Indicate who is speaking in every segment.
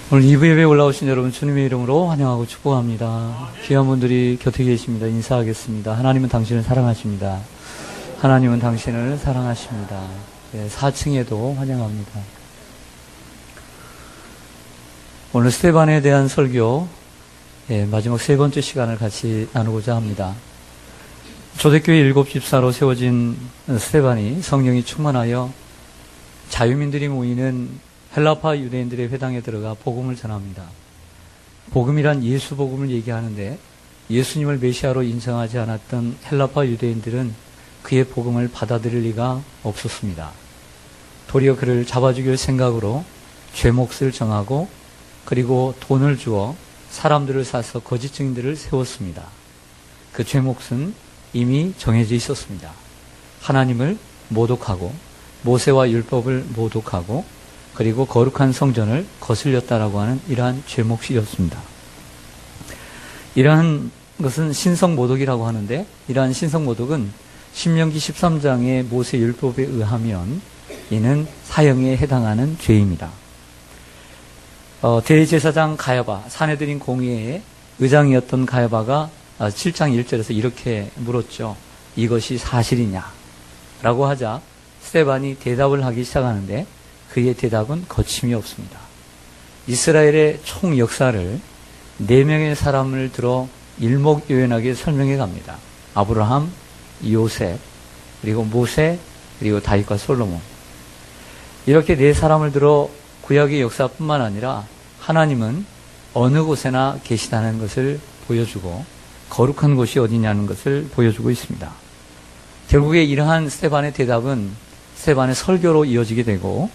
Speaker 1: 오늘 2부 예배에 올라오신 여러분 주님의 이름으로 환영하고 축복합니다. 귀한 분들이 곁에 계십니다. 인사하겠습니다. 하나님은 당신을 사랑하십니다. 하나님은 당신을 사랑하십니다. 4층에도 환영합니다. 오늘 스데반에 대한 설교 마지막 세 번째 시간을 같이 나누고자 합니다. 초대교회 7 집사로 세워진 스데반이 성령이 충만하여 자유민들이 모이는 헬라파 유대인들의 회당에 들어가 복음을 전합니다. 복음이란 예수 복음을 얘기하는데 예수님을 메시아로 인정하지 않았던 헬라파 유대인들은 그의 복음을 받아들일 리가 없었습니다. 도리어 그를 잡아 죽일 생각으로 죄목을 정하고 그리고 돈을 주어 사람들을 사서 거짓 증인들을 세웠습니다. 그 죄목은 이미 정해져 있었습니다. 하나님을 모독하고 모세와 율법을 모독하고 그리고 거룩한 성전을 거슬렸다라고 하는 이러한 죄목이었습니다. 이러한 것은 신성모독이라고 하는데 이러한 신성모독은 신명기 13장의 모세 율법에 의하면 이는 사형에 해당하는 죄입니다. 대제사장 가야바, 사내들인 공회의 의장이었던 가야바가 7장 1절에서 이렇게 물었죠. 이것이 사실이냐? 라고 하자 스데반이 대답을 하기 시작하는데 그의 대답은 거침이 없습니다. 이스라엘의 총 역사를 4명의 사람을 들어 일목요연하게 설명해 갑니다. 아브라함, 요셉, 그리고 모세, 그리고 다윗과 솔로몬. 이렇게 4사람을 들어 구약의 역사뿐만 아니라 하나님은 어느 곳에나 계시다는 것을 보여주고 거룩한 곳이 어디냐는 것을 보여주고 있습니다. 결국에 이러한 스데반의 대답은 스데반의 설교로 이어지게 되고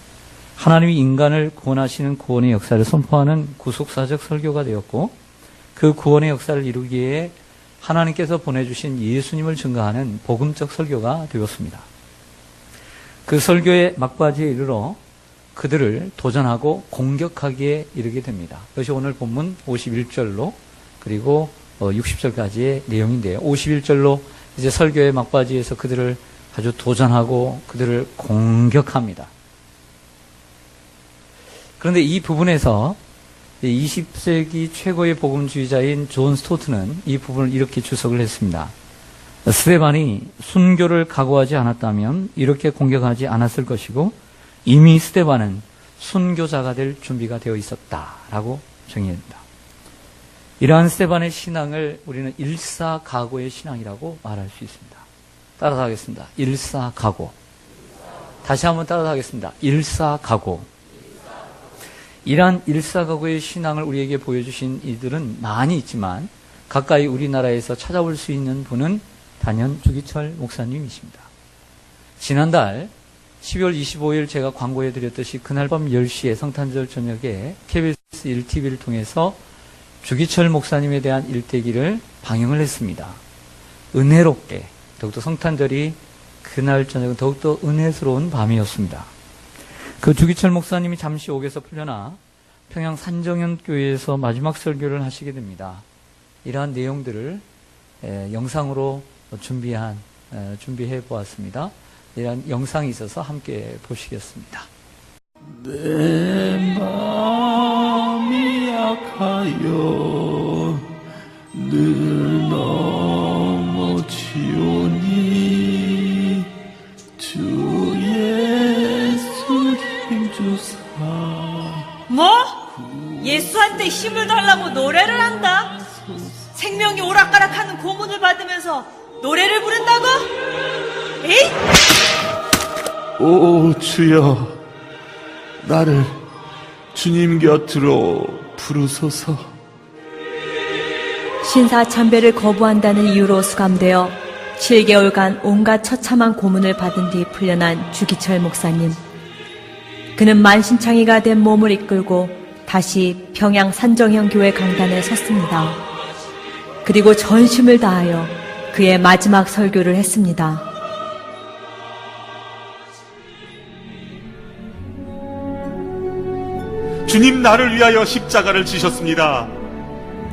Speaker 1: 하나님이 인간을 구원하시는 구원의 역사를 선포하는 구속사적 설교가 되었고 그 구원의 역사를 이루기 위해 하나님께서 보내주신 예수님을 증거하는 복음적 설교가 되었습니다. 그 설교의 막바지에 이르러 그들을 도전하고 공격하기에 이르게 됩니다. 그것이 오늘 본문 51절로 그리고 60절까지의 내용인데요. 51절로 이제 설교의 막바지에서 그들을 아주 도전하고 그들을 공격합니다. 그런데 이 부분에서 20세기 최고의 복음주의자인 존 스토트는 이 부분을 이렇게 주석을 했습니다. 스데반이 순교를 각오하지 않았다면 이렇게 공격하지 않았을 것이고 이미 스데반은 순교자가 될 준비가 되어 있었다라고 정의합니다. 이러한 스데반의 신앙을 우리는 일사각오의 신앙이라고 말할 수 있습니다. 따라서 하겠습니다. 일사각오. 다시 한번 따라서 하겠습니다. 일사각오. 이러한 일사각오의 신앙을 우리에게 보여주신 이들은 많이 있지만 가까이 우리나라에서 찾아볼 수 있는 분은 단연 주기철 목사님이십니다. 지난달 12월 25일 제가 광고해드렸듯이 그날 밤 10시에 성탄절 저녁에 KBS 1TV를 통해서 주기철 목사님에 대한 일대기를 방영을 했습니다. 은혜롭게 더욱더 성탄절이 그날 저녁은 더욱더 은혜스러운 밤이었습니다. 그 주기철 목사님이 잠시 옥에서 풀려나 평양 산정현 교회에서 마지막 설교를 하시게 됩니다. 이러한 내용들을 영상으로 준비해 보았습니다. 이러한 영상이 있어서 함께 보시겠습니다.
Speaker 2: 내 마음이 약하여 늘 넘어지오니 주 예수 힘주사.
Speaker 3: 뭐? 예수한테 힘을 달라고 노래를 한다? 생명이 오락가락하는 고문을 받으면서 노래를 부른다고? 에이!
Speaker 2: 오 주여, 나를 주님 곁으로 부르소서.
Speaker 4: 신사 참배를 거부한다는 이유로 수감되어 7개월간 온갖 처참한 고문을 받은 뒤 풀려난 주기철 목사님. 그는 만신창이가 된 몸을 이끌고 다시 평양 산정현 교회 강단에 섰습니다. 그리고 전심을 다하여 그의 마지막 설교를 했습니다.
Speaker 5: 주님 나를 위하여 십자가를 지셨습니다.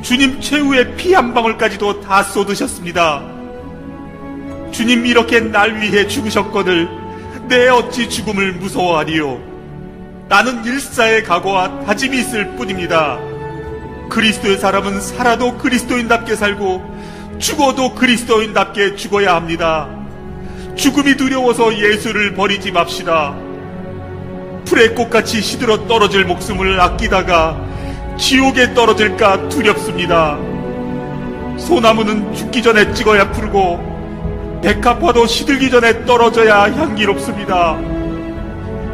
Speaker 5: 주님 최후의 피 한 방울까지도 다 쏟으셨습니다. 주님 이렇게 날 위해 죽으셨거늘 내 어찌 죽음을 무서워하리요. 나는 일사의 각오와 다짐이 있을 뿐입니다. 그리스도의 사람은 살아도 그리스도인답게 살고 죽어도 그리스도인답게 죽어야 합니다. 죽음이 두려워서 예수를 버리지 맙시다. 풀의 꽃같이 시들어 떨어질 목숨을 아끼다가 지옥에 떨어질까 두렵습니다. 소나무는 죽기 전에 찍어야 푸르고 백합화도 시들기 전에 떨어져야 향기롭습니다.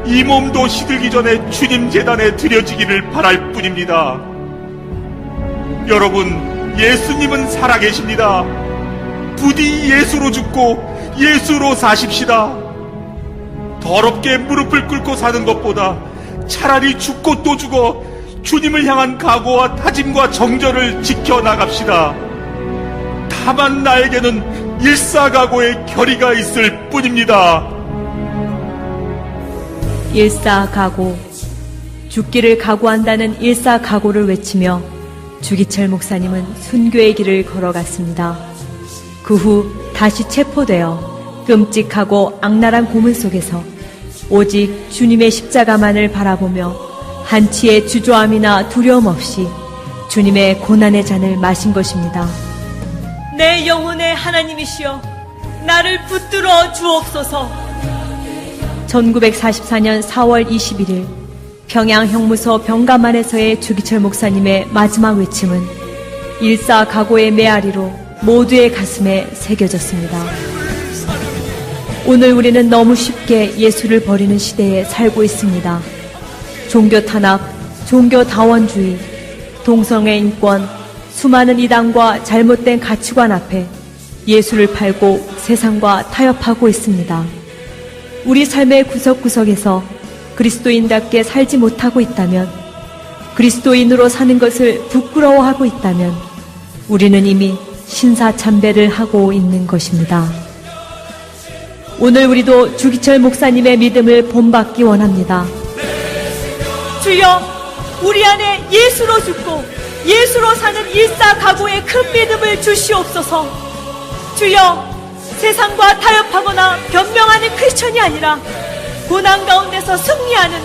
Speaker 5: 이 몸도 시들기 전에 주님 제단에 드려지기를 바랄 뿐입니다. 여러분, 예수님은 살아계십니다. 부디 예수로 죽고 예수로 사십시다. 더럽게 무릎을 꿇고 사는 것보다 차라리 죽고 또 죽어 주님을 향한 각오와 다짐과 정절을 지켜나갑시다. 다만 나에게는 일사각오의 결의가 있을 뿐입니다.
Speaker 4: 일사각오, 죽기를 각오한다는 일사각오를 외치며 주기철 목사님은 순교의 길을 걸어갔습니다. 그 후 다시 체포되어 끔찍하고 악랄한 고문 속에서 오직 주님의 십자가만을 바라보며 한치의 주저함이나 두려움 없이 주님의 고난의 잔을 마신 것입니다.
Speaker 3: 내 영혼의 하나님이시여, 나를 붙들어 주옵소서.
Speaker 4: 1944년 4월 21일 평양 형무소 병가만에서의 주기철 목사님의 마지막 외침은 일사각오의 메아리로 모두의 가슴에 새겨졌습니다. 오늘 우리는 너무 쉽게 예수를 버리는 시대에 살고 있습니다. 종교 탄압, 종교 다원주의, 동성애 인권, 수많은 이단과 잘못된 가치관 앞에 예수를 팔고 세상과 타협하고 있습니다. 우리 삶의 구석구석에서 그리스도인답게 살지 못하고 있다면, 그리스도인으로 사는 것을 부끄러워하고 있다면 우리는 이미 신사참배를 하고 있는 것입니다. 오늘 우리도 주기철 목사님의 믿음을 본받기 원합니다.
Speaker 3: 주여, 우리 안에 예수로 죽고 예수로 사는 일사각오의 큰 믿음을 주시옵소서. 주여, 세상과 타협하거나 변명하는 크리스천이 아니라 고난 가운데서 승리하는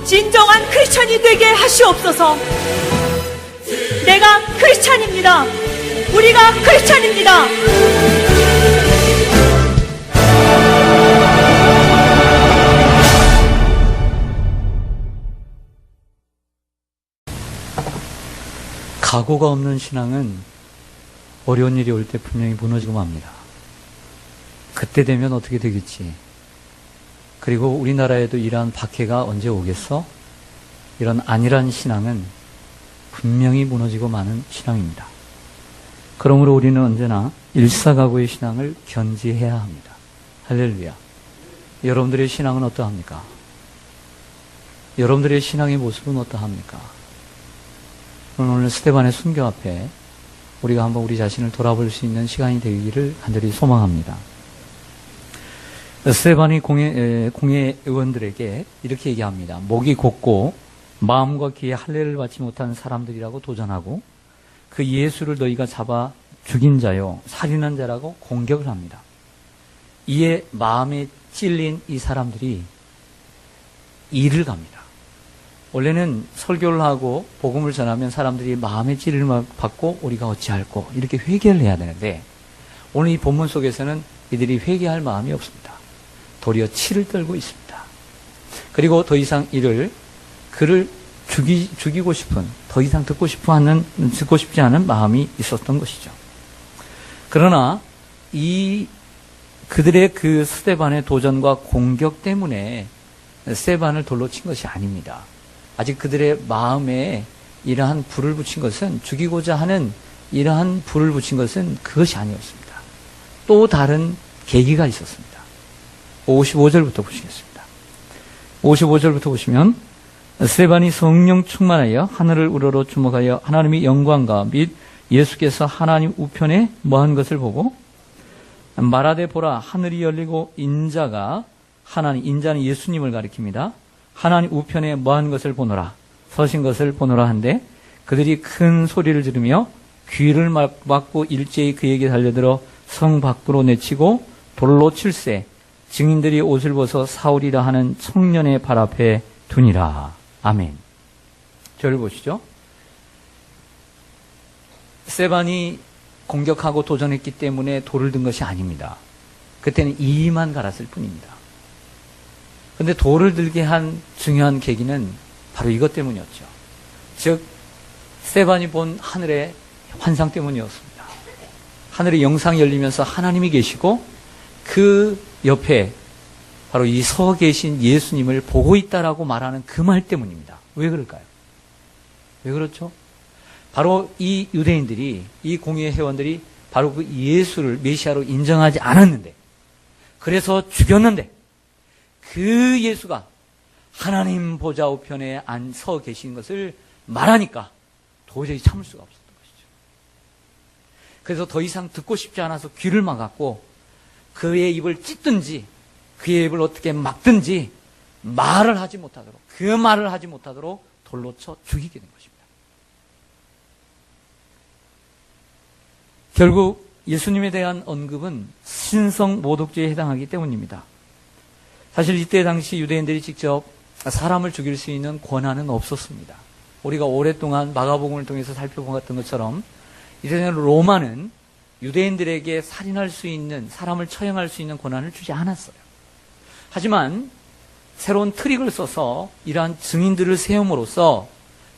Speaker 3: 진정한 크리스천이 되게 하시옵소서. 내가 크리스천입니다. 우리가 크리스천입니다.
Speaker 1: 각오가 없는 신앙은 어려운 일이 올 때 분명히 무너지고 맙니다. 그때 되면 어떻게 되겠지? 그리고 우리나라에도 이러한 박해가 언제 오겠어? 이런 안일한 신앙은 분명히 무너지고 마는 신앙입니다. 그러므로 우리는 언제나 일사각오의 신앙을 견지해야 합니다. 할렐루야. 여러분들의 신앙은 어떠합니까? 여러분들의 신앙의 모습은 어떠합니까? 오늘 스데반의 순교 앞에 우리가 한번 우리 자신을 돌아볼 수 있는 시간이 되기를 간절히 소망합니다. 스데반이 공회 의원들에게 이렇게 얘기합니다. 목이 곧고 마음과 귀에 할례를 받지 못한 사람들이라고 도전하고 그 예수를 너희가 잡아 죽인 자요 살인한 자라고 공격을 합니다. 이에 마음에 찔린 이 사람들이 일을 갑니다. 원래는 설교를 하고 복음을 전하면 사람들이 마음의 찔림을 받고 우리가 어찌할꼬 이렇게 회개를 해야 되는데 오늘 이 본문 속에서는 이들이 회개할 마음이 없습니다. 도리어 치를 떨고 있습니다. 그리고 더 이상 그를 죽이고 싶은, 더 이상 듣고 싶지 않은 마음이 있었던 것이죠. 그러나 그들의 그 스데반의 도전과 공격 때문에 스데반을 돌로 친 것이 아닙니다. 아직 그들의 마음에 이러한 불을 붙인 것은, 죽이고자 하는 이러한 불을 붙인 것은 그것이 아니었습니다. 또 다른 계기가 있었습니다. 55절부터 보시겠습니다. 55절부터 보시면 스데반이 성령 충만하여 하늘을 우러러 주목하여 하나님의 영광과 및 예수께서 하나님 우편에 뭐한 것을 보고 말하되 보라 하늘이 열리고 인자는 예수님을 가리킵니다. 하나님 우편에 뭐한 것을 보노라 서신 것을 보노라 한데 그들이 큰 소리를 지르며 귀를 막고 일제히 그에게 달려들어 성 밖으로 내치고 돌로 칠세 증인들이 옷을 벗어 사울이라 하는 청년의 발 앞에 두니라. 아멘. 저를 보시죠. 스데반이 공격하고 도전했기 때문에 돌을 든 것이 아닙니다. 그때는 이만 갈았을 뿐입니다. 그런데 돌을 들게 한 중요한 계기는 바로 이것 때문이었죠. 즉 스데반이 본 하늘의 환상 때문이었습니다. 하늘의 영상이 열리면서 하나님이 계시고 그 옆에 바로 이 서 계신 예수님을 보고 있다라고 말하는 그 말 때문입니다. 왜 그럴까요? 왜 그렇죠? 바로 이 유대인들이, 이 공의회 회원들이 바로 그 예수를 메시아로 인정하지 않았는데, 그래서 죽였는데, 그 예수가 하나님 보좌 우편에 서 계신 것을 말하니까 도저히 참을 수가 없었던 것이죠. 그래서 더 이상 듣고 싶지 않아서 귀를 막았고, 그의 입을 찢든지, 그의 입을 어떻게 막든지, 말을 하지 못하도록, 그 말을 하지 못하도록 돌로 쳐 죽이게 된 것입니다. 결국 예수님에 대한 언급은 신성 모독죄에 해당하기 때문입니다. 사실 이때 당시 유대인들이 직접 사람을 죽일 수 있는 권한은 없었습니다. 우리가 오랫동안 마가복음을 통해서 살펴본 것처럼 이제는 로마는 유대인들에게 살인할 수 있는, 사람을 처형할 수 있는 권한을 주지 않았어요. 하지만 새로운 트릭을 써서 이러한 증인들을 세움으로써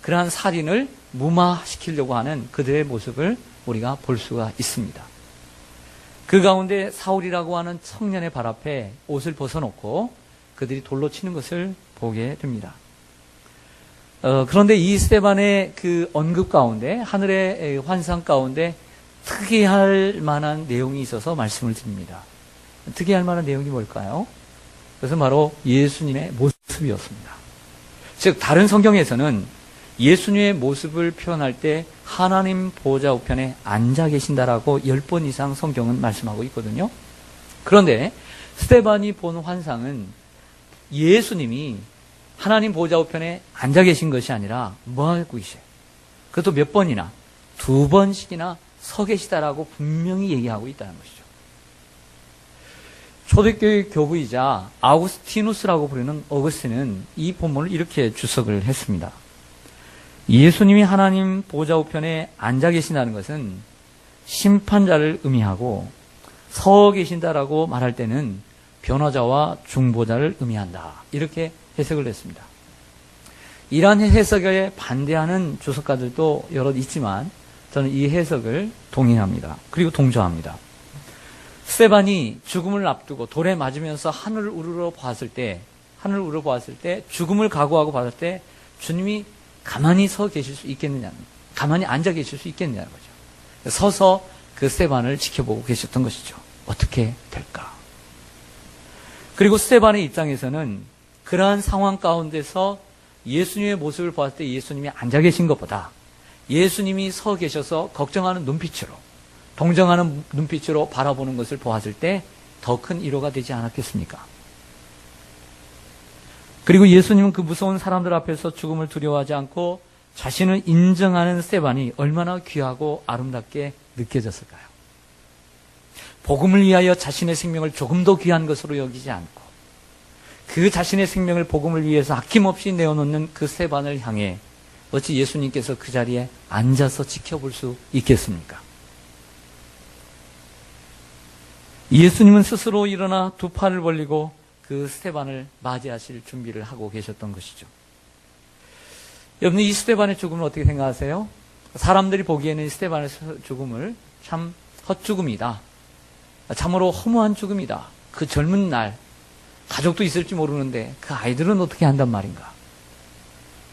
Speaker 1: 그러한 살인을 무마시키려고 하는 그들의 모습을 우리가 볼 수가 있습니다. 그 가운데 사울이라고 하는 청년의 발 앞에 옷을 벗어놓고 그들이 돌로 치는 것을 보게 됩니다. 그런데 이 스데반의 그 언급 가운데, 하늘의 환상 가운데 특이할 만한 내용이 있어서 말씀을 드립니다. 특이할 만한 내용이 뭘까요? 그것은 바로 예수님의 모습이었습니다. 즉 다른 성경에서는 예수님의 모습을 표현할 때 하나님 보좌 우편에 앉아 계신다라고 10번 이상 성경은 말씀하고 있거든요. 그런데 스데반이 본 환상은 예수님이 하나님 보좌 우편에 앉아 계신 것이 아니라 뭐 하고 계세요? 그것도 몇 번이나, 2번씩이나 서 계시다라고 분명히 얘기하고 있다는 것이죠. 초대교회 교부이자 아우구스티누스라고 부르는 어거스틴은 이 본문을 이렇게 주석을 했습니다. 예수님이 하나님 보좌 우편에 앉아 계신다는 것은 심판자를 의미하고, 서 계신다라고 말할 때는 변호자와 중보자를 의미한다. 이렇게 해석을 했습니다. 이러한 해석에 반대하는 주석가들도 여럿 있지만 저는 이 해석을 동의합니다. 그리고 동조합니다. 스데반이 죽음을 앞두고 돌에 맞으면서 하늘을 우러러 보았을 때, 죽음을 각오하고 봤을 때 주님이 가만히 서 계실 수 있겠느냐, 가만히 앉아 계실 수 있겠느냐는 거죠. 서서 그 스데반을 지켜보고 계셨던 것이죠. 어떻게 될까? 그리고 스데반의 입장에서는 그러한 상황 가운데서 예수님의 모습을 보았을 때 예수님이 앉아 계신 것보다 예수님이 서 계셔서 걱정하는 눈빛으로, 동정하는 눈빛으로 바라보는 것을 보았을 때 더 큰 위로가 되지 않았겠습니까? 그리고 예수님은 그 무서운 사람들 앞에서 죽음을 두려워하지 않고 자신을 인정하는 스데반이 얼마나 귀하고 아름답게 느껴졌을까요? 복음을 위하여 자신의 생명을 조금 더 귀한 것으로 여기지 않고 그 자신의 생명을 복음을 위해서 아낌없이 내어놓는 그 스데반을 향해 어찌 예수님께서 그 자리에 앉아서 지켜볼 수 있겠습니까? 예수님은 스스로 일어나 두 팔을 벌리고 그 스데반을 맞이하실 준비를 하고 계셨던 것이죠. 여러분, 이 스데반의 죽음을 어떻게 생각하세요? 사람들이 보기에는 이 스데반의 죽음을 참 헛죽음이다, 참으로 허무한 죽음이다, 그 젊은 날 가족도 있을지 모르는데 그 아이들은 어떻게 한단 말인가,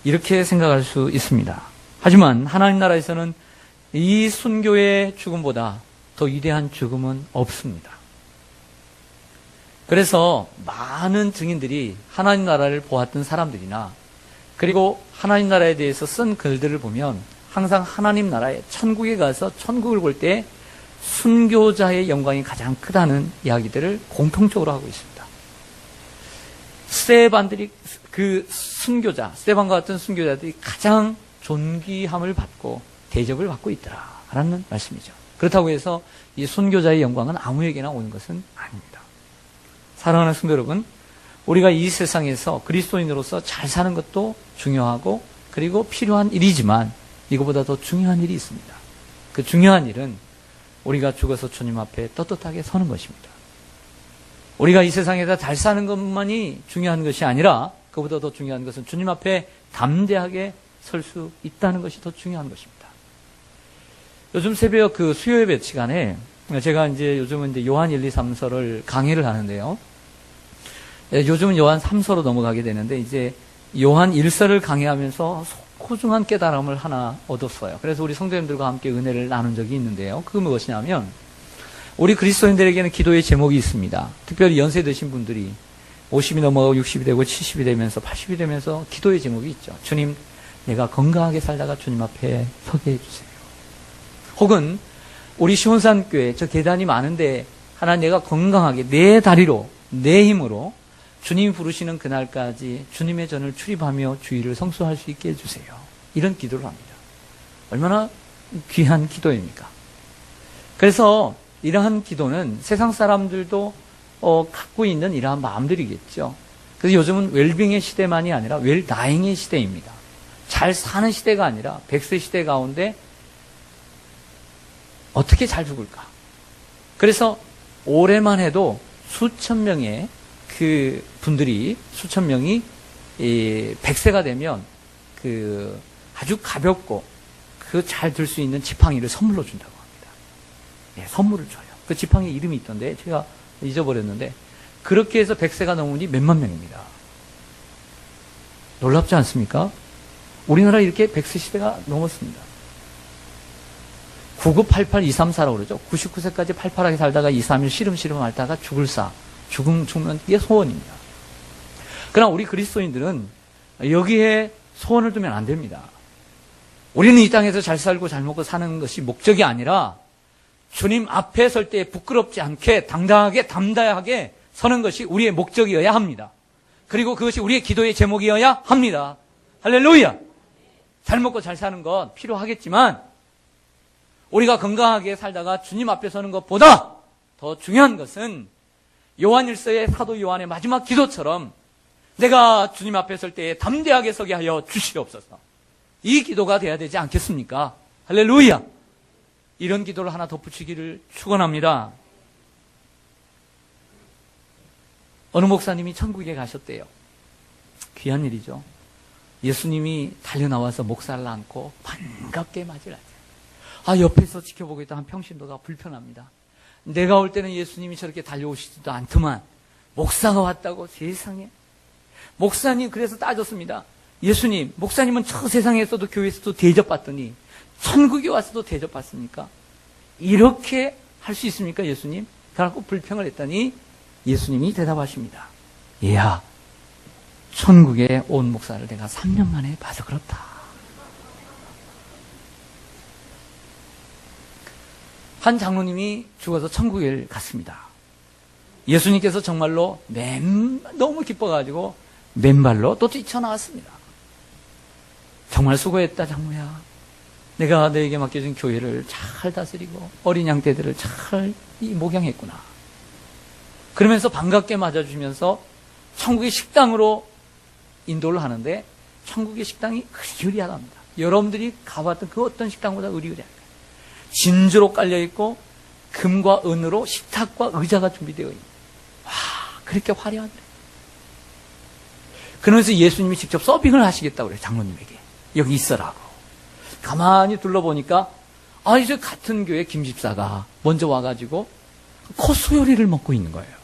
Speaker 1: 이렇게 생각할 수 있습니다. 하지만 하나님 나라에서는 이 순교의 죽음보다 더 위대한 죽음은 없습니다. 그래서 많은 증인들이 하나님 나라를 보았던 사람들이나, 그리고 하나님 나라에 대해서 쓴 글들을 보면 항상 하나님 나라에, 천국에 가서 천국을 볼 때 순교자의 영광이 가장 크다는 이야기들을 공통적으로 하고 있습니다. 스데반들이, 그 순교자, 스데반과 같은 순교자들이 가장 존귀함을 받고 대접을 받고 있다라는 말씀이죠. 그렇다고 해서 이 순교자의 영광은 아무에게나 오는 것은 아닙니다. 사랑하는 성도 여러분, 우리가 이 세상에서 그리스도인으로서 잘 사는 것도 중요하고 그리고 필요한 일이지만 이거보다 더 중요한 일이 있습니다. 그 중요한 일은 우리가 죽어서 주님 앞에 떳떳하게 서는 것입니다. 우리가 이 세상에서 잘 사는 것만이 중요한 것이 아니라 그보다 더 중요한 것은 주님 앞에 담대하게 설 수 있다는 것이 더 중요한 것입니다. 요즘 새벽 그 수요예배 시간에 제가 이제 요즘은 이제 요한 1, 2, 3서를 강의를 하는데요. 요즘은 요한 3서로 넘어가게 되는데 이제 요한 1서를 강의하면서 소중한 깨달음을 하나 얻었어요. 그래서 우리 성도님들과 함께 은혜를 나눈 적이 있는데요. 그게 무엇이냐면 우리 그리스도인들에게는 기도의 제목이 있습니다. 특별히 연세 드신 분들이 50이 넘어가고 60이 되고 70이 되면서 80이 되면서 기도의 제목이 있죠. 주님, 내가 건강하게 살다가 주님 앞에 서게 해주세요. 혹은 우리 시온산교회 저 계단이 많은데 하나님 내가 건강하게 내 다리로 내 힘으로 주님이 부르시는 그날까지 주님의 전을 출입하며 주의를 성수할 수 있게 해주세요. 이런 기도를 합니다. 얼마나 귀한 기도입니까? 그래서 이러한 기도는 세상 사람들도 갖고 있는 이러한 마음들이겠죠. 그래서 요즘은 웰빙의 시대만이 아니라 웰다잉의 시대입니다. 잘 사는 시대가 아니라 100세 시대 가운데 어떻게 잘 죽을까? 그래서 올해만 해도 수천 명의 그 분들이, 수천 명이 100세가 되면 그 아주 가볍고 그 잘 들 수 있는 지팡이를 선물로 준다고 합니다. 네, 선물을 줘요. 그 지팡이 이름이 있던데 제가 잊어버렸는데 그렇게 해서 100세가 넘으니 몇만 명입니다. 놀랍지 않습니까? 우리나라 이렇게 100세 시대가 넘었습니다. 9988-234라고 그러죠. 99세까지 팔팔하게 살다가 2, 3일 시름시름 앓다가 죽으면 이게 소원입니다. 그러나 우리 그리스도인들은 여기에 소원을 두면 안 됩니다. 우리는 이 땅에서 잘 살고 잘 먹고 사는 것이 목적이 아니라 주님 앞에 설 때 부끄럽지 않게 당당하게 담대하게 서는 것이 우리의 목적이어야 합니다. 그리고 그것이 우리의 기도의 제목이어야 합니다. 할렐루야! 잘 먹고 잘 사는 건 필요하겠지만 우리가 건강하게 살다가 주님 앞에 서는 것보다 더 중요한 것은 요한 1서의 사도 요한의 마지막 기도처럼 내가 주님 앞에 설 때에 담대하게 서게 하여 주시옵소서. 이 기도가 돼야 되지 않겠습니까? 할렐루야! 이런 기도를 하나 덧붙이기를 축원합니다. 어느 목사님이 천국에 가셨대요. 귀한 일이죠. 예수님이 달려나와서 목사를 안고 반갑게 맞으라. 옆에서 지켜보고 있다 한 평신도가 불편합니다. 내가 올 때는 예수님이 저렇게 달려오시지도 않더만 목사가 왔다고 세상에. 목사님 그래서 따졌습니다. 예수님, 목사님은 저 세상에서도 교회에서도 대접받더니 천국에 와서도 대접받습니까? 이렇게 할 수 있습니까, 예수님? 그래갖고 불평을 했더니 예수님이 대답하십니다. 얘야, 천국에 온 목사를 내가 3년 만에 봐서 그렇다. 한 장로님이 죽어서 천국에 갔습니다. 예수님께서 정말로 너무 기뻐가지고 맨발로 또 뛰쳐나왔습니다. 정말 수고했다, 장로야. 내가 너에게 맡겨준 교회를 잘 다스리고 어린 양떼들을 잘 목양했구나. 그러면서 반갑게 맞아주면서 천국의 식당으로 인도를 하는데 천국의 식당이 의리의리하답니다. 여러분들이 가봤던 그 어떤 식당보다 의리의리합니다. 진주로 깔려있고 금과 은으로 식탁과 의자가 준비되어 있는. 와, 그렇게 화려하네. 그러면서 예수님이 직접 서빙을 하시겠다고 그래요. 장로님에게. 여기 있어라고. 가만히 둘러보니까 이제 같은 교회 김 집사가 먼저 와가지고 코수요리를 먹고 있는 거예요.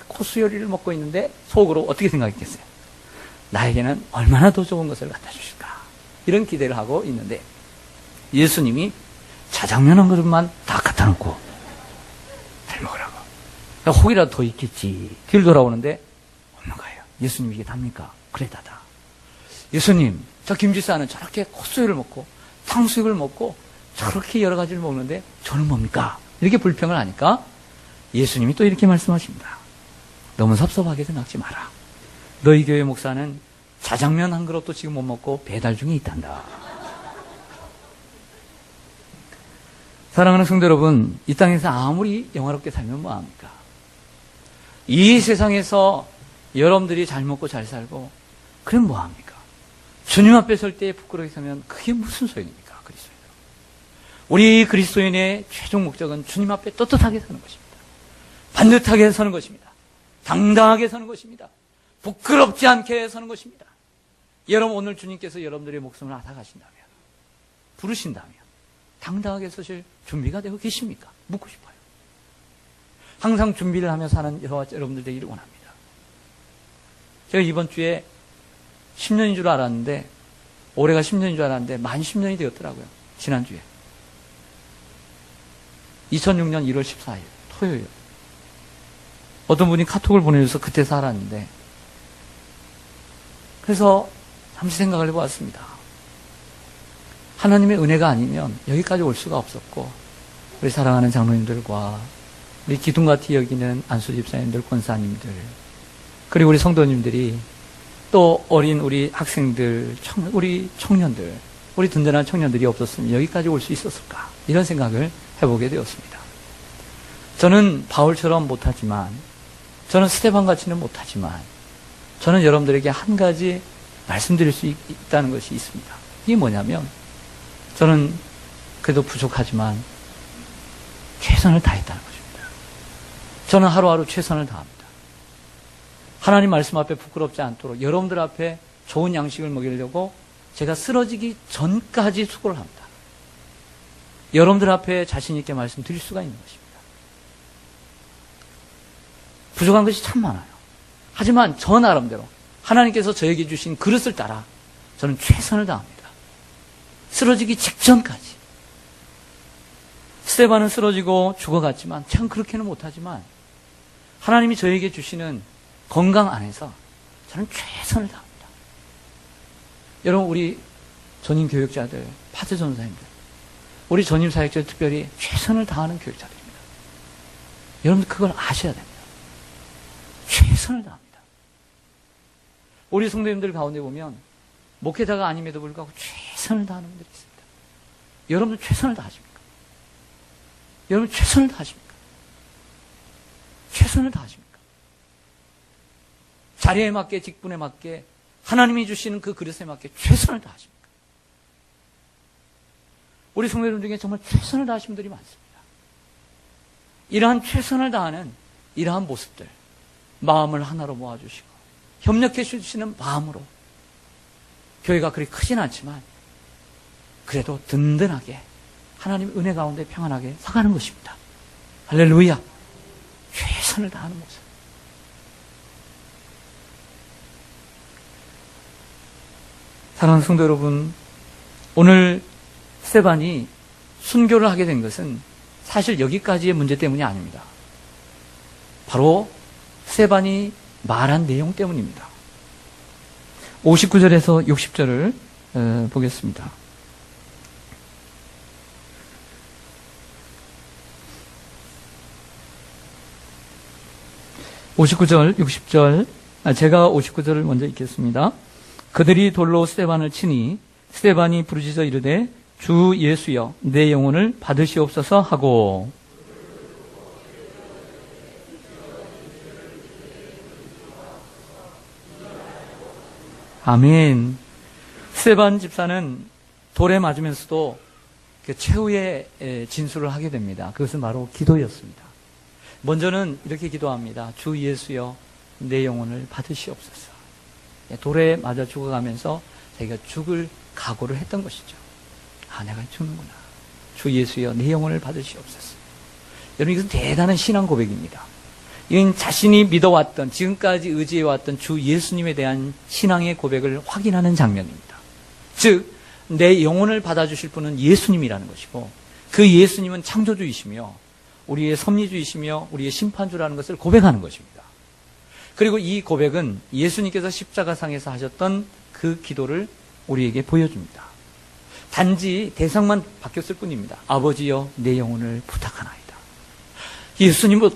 Speaker 1: 코수요리를 먹고 있는데 속으로 어떻게 생각했겠어요? 나에게는 얼마나 더 좋은 것을 갖다 주실까? 이런 기대를 하고 있는데 예수님이 자장면 한 그릇만 다 갖다 놓고 잘 먹으라고. 혹이라도 더 있겠지. 뒤를 돌아오는데 없는 거예요. 예수님 이게 답니까? 그래, 다다. 예수님, 저 김지사는 저렇게 콧수육을 먹고 탕수육을 먹고 저렇게 여러 가지를 먹는데 저는 뭡니까? 이렇게 불평을 하니까 예수님이 또 이렇게 말씀하십니다. 너무 섭섭하게 생각지 마라. 너희 교회 목사는 자장면 한 그릇도 지금 못 먹고 배달 중에 있단다. 사랑하는 성도 여러분, 이 땅에서 아무리 영화롭게 살면 뭐합니까? 이 세상에서 여러분들이 잘 먹고 잘 살고 그럼 뭐합니까? 주님 앞에 설 때 부끄러워 서면 그게 무슨 소용입니까? 그리스도인. 우리 그리스도인의 최종 목적은 주님 앞에 떳떳하게 사는 것입니다. 반듯하게 서는 것입니다. 당당하게 서는 것입니다. 부끄럽지 않게 서는 것입니다. 여러분, 오늘 주님께서 여러분들의 목숨을 앗아가신다면, 부르신다면 당당하게 서실 준비가 되어 계십니까? 묻고 싶어요. 항상 준비를 하며 사는 여러분들 되기를 원합니다. 제가 이번 주에 10년인 줄 알았는데, 올해가 10년인 줄 알았는데 만 10년이 되었더라고요. 지난주에 2006년 1월 14일 토요일, 어떤 분이 카톡을 보내줘서 그때 살았는데, 그래서 잠시 생각을 해보았습니다. 하나님의 은혜가 아니면 여기까지 올 수가 없었고, 우리 사랑하는 장로님들과 우리 기둥같이 여기는 안수 집사님들, 권사님들, 그리고 우리 성도님들이, 또 어린 우리 학생들, 우리 청년들, 우리 든든한 청년들이 없었으면 여기까지 올 수 있었을까? 이런 생각을 해보게 되었습니다. 저는 바울처럼 못하지만, 저는 스데반같이는 못하지만, 저는 여러분들에게 한 가지 말씀드릴 수 있다는 것이 있습니다. 이게 뭐냐면, 저는 그래도 부족하지만 최선을 다했다는 것입니다. 저는 하루하루 최선을 다합니다. 하나님 말씀 앞에 부끄럽지 않도록 여러분들 앞에 좋은 양식을 먹이려고 제가 쓰러지기 전까지 수고를 합니다. 여러분들 앞에 자신 있게 말씀드릴 수가 있는 것입니다. 부족한 것이 참 많아요. 하지만 저 나름대로 하나님께서 저에게 주신 그릇을 따라 저는 최선을 다합니다. 쓰러지기 직전까지. 스데반은 쓰러지고 죽어갔지만 참 그렇게는 못하지만 하나님이 저에게 주시는 건강 안에서 저는 최선을 다합니다. 여러분, 우리 전임 교육자들, 파트 전사님들, 우리 전임 사역자들 특별히 최선을 다하는 교육자들입니다. 여러분들 그걸 아셔야 됩니다. 최선을 다합니다. 우리 성도님들 가운데 보면 목회자가 아님에도 불구하고 최선을 다하는 분들이 있습니다. 여러분들 최선을 다하십니까? 여러분 최선을 다하십니까? 최선을 다하십니까? 자리에 맞게, 직분에 맞게, 하나님이 주시는 그 그릇에 맞게 최선을 다하십니까? 우리 성도들 중에 정말 최선을 다하신 분들이 많습니다. 이러한 최선을 다하는 이러한 모습들, 마음을 하나로 모아주시고 협력해 주시는 마음으로 교회가 그리 크진 않지만 그래도 든든하게 하나님의 은혜 가운데 평안하게 서가는 것입니다. 할렐루야. 최선을 다하는 모습. 사랑하는 성도 여러분, 오늘 스데반이 순교를 하게 된 것은 사실 여기까지의 문제 때문이 아닙니다. 바로 스데반이 말한 내용 때문입니다. 59절에서 60절을 보겠습니다. (59절) (60절) 제가 59절을 먼저 읽겠습니다. 그들이 돌로 스데반을 치니 스데반이 부르짖어 이르되 주 예수여 내 영혼을 받으시옵소서 하고, 아멘. 스데반 집사는 돌에 맞으면서도 그 최후의 진술을 하게 됩니다. 그것은 바로 기도였습니다. 먼저는 이렇게 기도합니다. 주 예수여 내 영혼을 받으시옵소서. 돌에 맞아 죽어가면서 자기가 죽을 각오를 했던 것이죠. 아, 내가 죽는구나. 주 예수여 내 영혼을 받으시옵소서. 여러분, 이것은 대단한 신앙 고백입니다. 이건 자신이 믿어왔던, 지금까지 의지해왔던 주 예수님에 대한 신앙의 고백을 확인하는 장면입니다. 즉, 내 영혼을 받아주실 분은 예수님이라는 것이고, 그 예수님은 창조주이시며 우리의 섭리주이시며 우리의 심판주라는 것을 고백하는 것입니다. 그리고 이 고백은 예수님께서 십자가상에서 하셨던 그 기도를 우리에게 보여줍니다. 단지 대상만 바뀌었을 뿐입니다. 아버지여 내 영혼을 부탁하나이다. 예수님은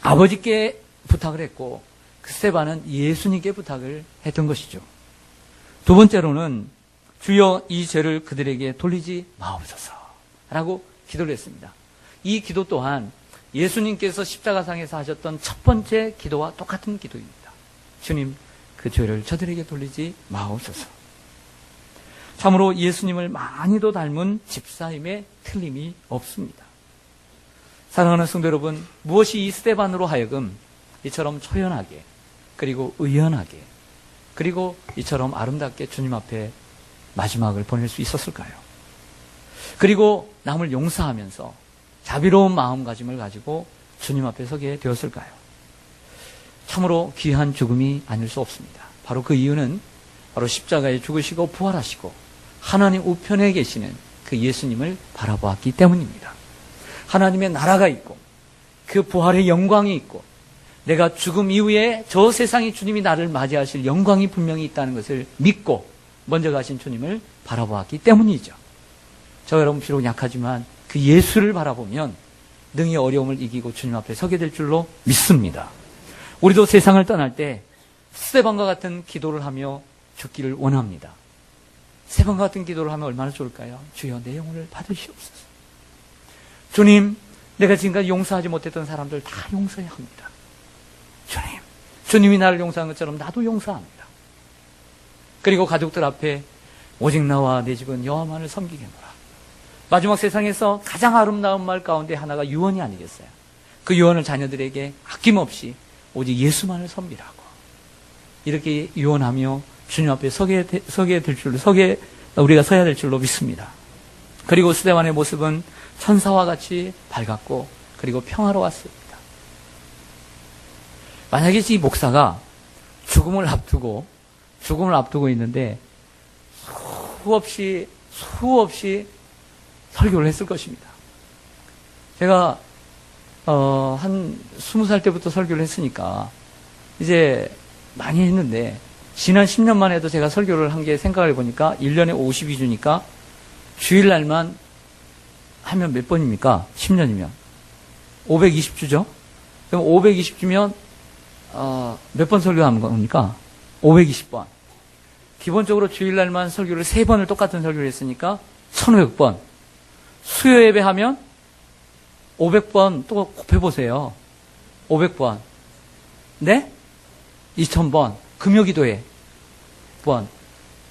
Speaker 1: 아버지께 부탁을 했고 그 스데반은 예수님께 부탁을 했던 것이죠. 두 번째로는 주여 이 죄를 그들에게 돌리지 마옵소서 라고 기도를 했습니다. 이 기도 또한 예수님께서 십자가상에서 하셨던 첫 번째 기도와 똑같은 기도입니다. 주님, 그 죄를 저들에게 돌리지 마옵소서. 참으로 예수님을 많이도 닮은 집사임에 틀림이 없습니다. 사랑하는 성도 여러분, 무엇이 이 스데반으로 하여금 이처럼 초연하게, 그리고 의연하게, 그리고 이처럼 아름답게 주님 앞에 마지막을 보낼 수 있었을까요? 그리고 남을 용서하면서 자비로운 마음가짐을 가지고 주님 앞에 서게 되었을까요? 참으로 귀한 죽음이 아닐 수 없습니다. 바로 그 이유는 바로 십자가에 죽으시고 부활하시고 하나님 우편에 계시는 그 예수님을 바라보았기 때문입니다. 하나님의 나라가 있고 그 부활의 영광이 있고 내가 죽음 이후에 저 세상에 주님이 나를 맞이하실 영광이 분명히 있다는 것을 믿고 먼저 가신 주님을 바라보았기 때문이죠. 저 여러분 비록 약하지만 그 예수를 바라보면 능히 어려움을 이기고 주님 앞에 서게 될 줄로 믿습니다. 우리도 세상을 떠날 때 스데반과 같은 기도를 하며 죽기를 원합니다. 스데반과 같은 기도를 하면 얼마나 좋을까요? 주여 내 영혼을 받으시옵소서. 주님, 내가 지금까지 용서하지 못했던 사람들 다 용서해야 합니다. 주님, 주님이 나를 용서한 것처럼 나도 용서합니다. 그리고 가족들 앞에 오직 나와 내 집은 여호와만을 섬기겠노라. 마지막 세상에서 가장 아름다운 말 가운데 하나가 유언이 아니겠어요? 그 유언을 자녀들에게 아낌없이 오직 예수만을 섬기라고 이렇게 유언하며 주님 앞에 우리가 서야 될 줄로 믿습니다. 그리고 스데반의 모습은 천사와 같이 밝았고 그리고 평화로웠습니다. 만약에 이 목사가 죽음을 앞두고 있는데 수없이 설교를 했을 것입니다. 제가 한 20살 때부터 설교를 했으니까 이제 많이 했는데 지난 10년만 해도 제가 설교를 한 게 생각을 해보니까 1년에 52주니까 주일날만 하면 몇 번입니까? 10년이면 520주죠? 그럼 520주면 몇 번 설교하는 겁니까? 520번. 기본적으로 주일날만 설교를 3번을 똑같은 설교를 했으니까 1500번. 수요 예배 하면 500번 또 곱해보세요. 500번. 네? 2000번. 금요기도회 번.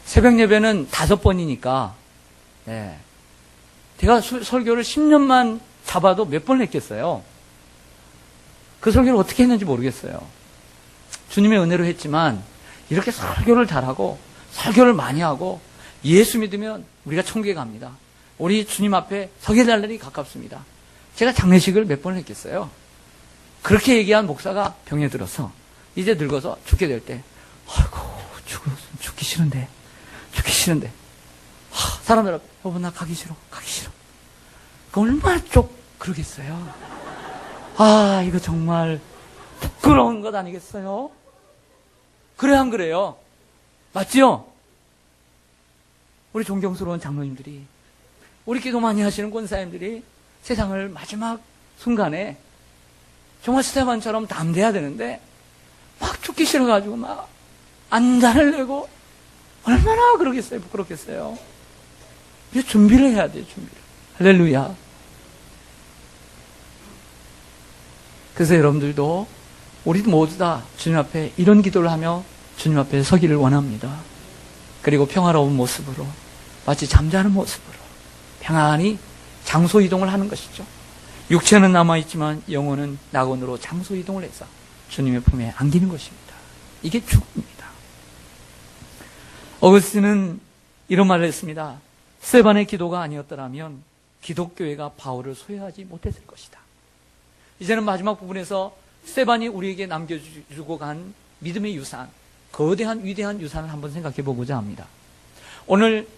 Speaker 1: 새벽 예배는 5번이니까 네. 제가 설교를 10년만 잡아도 몇 번을 했겠어요. 그 설교를 어떻게 했는지 모르겠어요. 주님의 은혜로 했지만 이렇게 설교를 잘하고 설교를 많이 하고 예수 믿으면 우리가 천국에 갑니다. 우리 주님 앞에 서게 될 날이 가깝습니다. 제가 장례식을 몇 번을 했겠어요. 그렇게 얘기한 목사가 병에 들어서 이제 늙어서 죽게 될 때 아이고 죽기 싫은데 사람들 앞에 여보 나 가기 싫어 그 얼마나 그러겠어요. 아 이거 정말 부끄러운 것 아니겠어요? 그래 안 그래요? 맞지요? 우리 존경스러운 장로님들이 우리 기도 많이 하시는 권사님들이 세상을 마지막 순간에 정말 스데반처럼 담대해야 되는데 막 죽기 싫어가지고 막 안단을 내고 얼마나 그러겠어요? 부끄럽겠어요? 이제 준비를 해야 돼요. 준비를. 할렐루야. 그래서 여러분들도 우리 모두 다 주님 앞에 이런 기도를 하며 주님 앞에 서기를 원합니다. 그리고 평화로운 모습으로 마치 잠자는 모습으로 평안히 장소 이동을 하는 것이죠. 육체는 남아있지만 영혼은 낙원으로 장소 이동을 해서 주님의 품에 안기는 것입니다. 이게 죽음입니다. 어거스틴은 이런 말을 했습니다. 스데반의 기도가 아니었더라면 기독교회가 바울을 소유하지 못했을 것이다. 이제는 마지막 부분에서 스데반이 우리에게 남겨주고 간 믿음의 유산, 거대한 위대한 유산을 한번 생각해 보고자 합니다. 오늘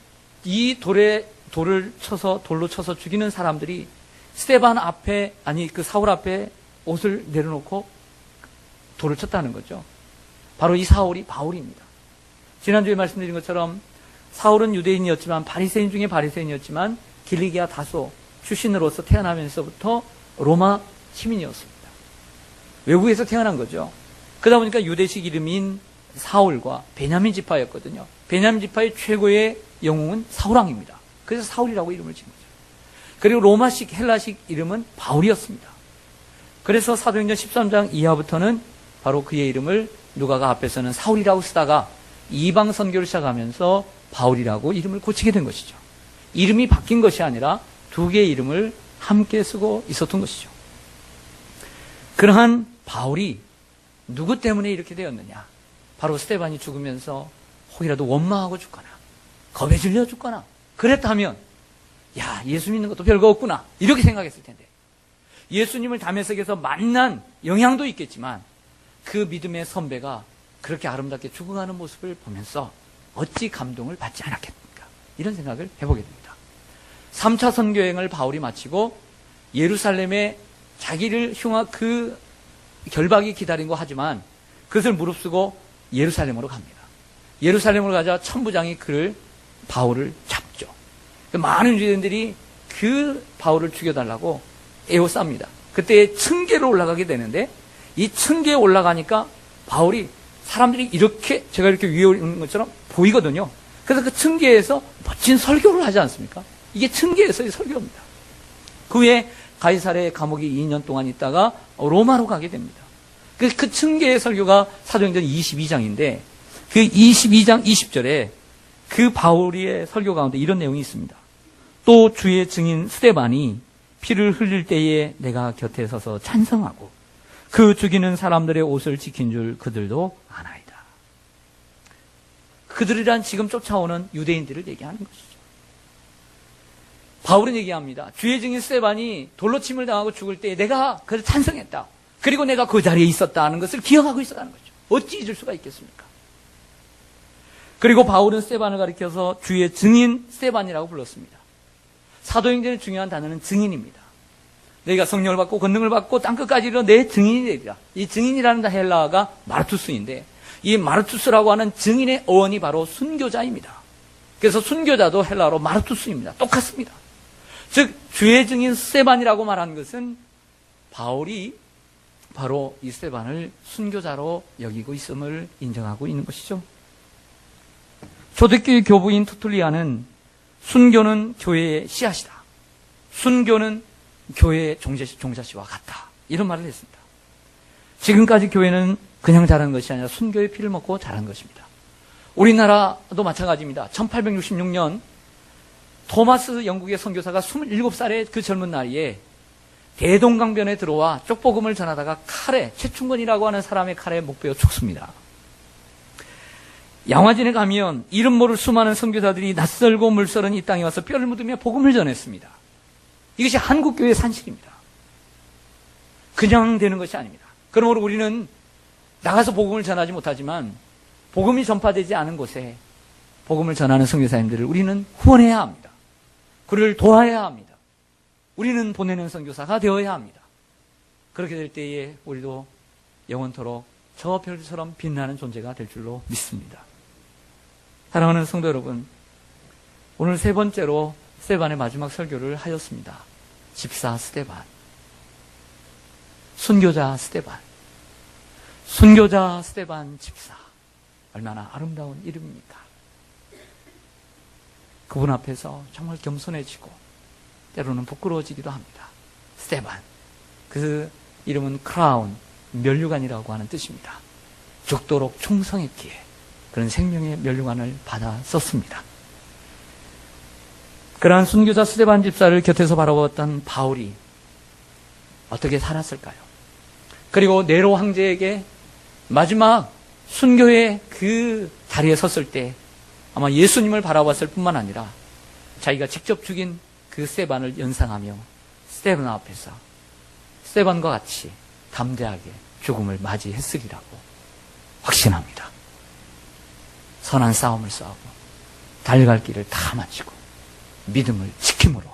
Speaker 1: 이 돌로 쳐서 죽이는 사람들이 스데반 앞에, 그 사울 앞에 옷을 내려놓고 돌을 쳤다는 거죠. 바로 이 사울이 바울입니다. 지난주에 말씀드린 것처럼 사울은 유대인이었지만 바리새인 중에 바리새인이었지만 길리기아 다소 출신으로서 태어나면서부터 로마 시민이었습니다. 외국에서 태어난 거죠. 그러다 보니까 유대식 이름인 사울과 베냐민 지파였거든요. 베냐민 지파의 최고의 영웅은 사울왕입니다. 그래서 사울이라고 이름을 지은 거죠. 그리고 로마식 헬라식 이름은 바울이었습니다. 그래서 사도행전 13장 이하부터는 바로 그의 이름을 누가가 앞에서는 사울이라고 쓰다가 이방 선교를 시작하면서 바울이라고 이름을 고치게 된 것이죠. 이름이 바뀐 것이 아니라 두 개의 이름을 함께 쓰고 있었던 것이죠. 그러한 바울이 누구 때문에 이렇게 되었느냐? 바로 스데반이 죽으면서 혹이라도 원망하고 죽거나 겁에 질려 죽거나 그랬다면 야, 예수 믿는 것도 별거 없구나 이렇게 생각했을 텐데, 예수님을 다메섹에서 만난 영향도 있겠지만 그 믿음의 선배가 그렇게 아름답게 죽어가는 모습을 보면서 어찌 감동을 받지 않았겠습니까? 이런 생각을 해보게 됩니다. 3차 선교행을 바울이 마치고 예루살렘에 자기를 흉한 그 결박이 기다린 거 하지만 그것을 무릅쓰고 예루살렘으로 갑니다. 예루살렘으로 가자 천부장이 바울을 잡죠. 많은 유대인들이 그 바울을 죽여달라고 에워쌉니다. 그때 층계로 올라가게 되는데, 이 층계에 올라가니까 바울이 사람들이 이렇게, 제가 이렇게 위에 있는 것처럼 보이거든요. 그래서 그 층계에서 멋진 설교를 하지 않습니까? 이게 층계에서의 설교입니다. 그 후에 가이사랴의 감옥에 2년 동안 있다가 로마로 가게 됩니다. 그 층계의 설교가 사도행전 22장인데 그 22장 20절에 그 바울의 설교 가운데 이런 내용이 있습니다. 또 주의 증인 스데반이 피를 흘릴 때에 내가 곁에 서서 찬성하고 그 죽이는 사람들의 옷을 지킨 줄 그들도 아나이다. 그들이란 지금 쫓아오는 유대인들을 얘기하는 것이죠. 바울은 얘기합니다. 주의 증인 스데반이 돌로 침을 당하고 죽을 때에 내가 그를 찬성했다. 그리고 내가 그 자리에 있었다는 것을 기억하고 있었다는 거죠. 어찌 잊을 수가 있겠습니까? 그리고 바울은 스데반을 가리켜서 주의 증인 스데반이라고 불렀습니다. 사도행전의 중요한 단어는 증인입니다. 너희가 성령을 받고 권능을 받고 땅끝까지 이르러 내 증인이 되리라. 이 증인이라는 헬라어가 마르투스인데, 이 마르투스라고 하는 증인의 어원이 바로 순교자입니다. 그래서 순교자도 헬라어로 마르투스입니다. 똑같습니다. 즉 주의 증인 스데반이라고 말한 것은 바울이 바로 이 스데반을 순교자로 여기고 있음을 인정하고 있는 것이죠. 초대교회 교부인 투툴리아는 순교는 교회의 씨앗이다. 순교는 교회의 종자씨와 같다. 이런 말을 했습니다. 지금까지 교회는 그냥 자란 것이 아니라 순교의 피를 먹고 자란 것입니다. 우리나라도 마찬가지입니다. 1866년 토마스 영국의 선교사가 27살의 그 젊은 나이에 대동강변에 들어와 쪽복음을 전하다가 최충건이라고 하는 사람의 칼에 목베어 죽습니다. 양화진에 가면 이름 모를 수많은 선교사들이 낯설고 물설은 이 땅에 와서 뼈를 묻으며 복음을 전했습니다. 이것이 한국교회의 산실입니다. 그냥 되는 것이 아닙니다. 그러므로 우리는 나가서 복음을 전하지 못하지만 복음이 전파되지 않은 곳에 복음을 전하는 선교사님들을 우리는 후원해야 합니다. 그를 도와야 합니다. 우리는 보내는 선교사가 되어야 합니다. 그렇게 될 때에 우리도 영원토록 저 별처럼 빛나는 존재가 될 줄로 믿습니다. 사랑하는 성도 여러분, 오늘 세 번째로 스데반의 마지막 설교를 하였습니다. 집사 스데반, 순교자 스데반, 순교자 스데반 집사. 얼마나 아름다운 이름입니까? 그분 앞에서 정말 겸손해지고 때로는 부끄러워지기도 합니다. 스데반, 그 이름은 크라운, 면류관이라고 하는 뜻입니다. 죽도록 충성했기에 그런 생명의 면류관을 받아 썼습니다. 그러한 순교자 스데반 집사를 곁에서 바라보았던 바울이 어떻게 살았을까요? 그리고 네로 황제에게 마지막 순교의 그 자리에 섰을 때 아마 예수님을 바라봤을 뿐만 아니라 자기가 직접 죽인 그 스데반을 연상하며 스데반 앞에서 스데반과 같이 담대하게 죽음을 맞이했으리라고 확신합니다. 선한 싸움을 싸우고 달려갈 길을 다 마치고 믿음을 지킴으로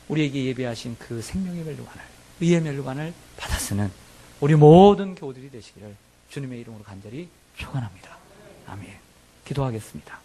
Speaker 1: 우리에게 예배하신 그 생명의 멸류관을, 의의 멸류관을 받아 쓰는 우리 모든 교우들이 되시기를 주님의 이름으로 간절히 축원합니다. 아멘. 기도하겠습니다.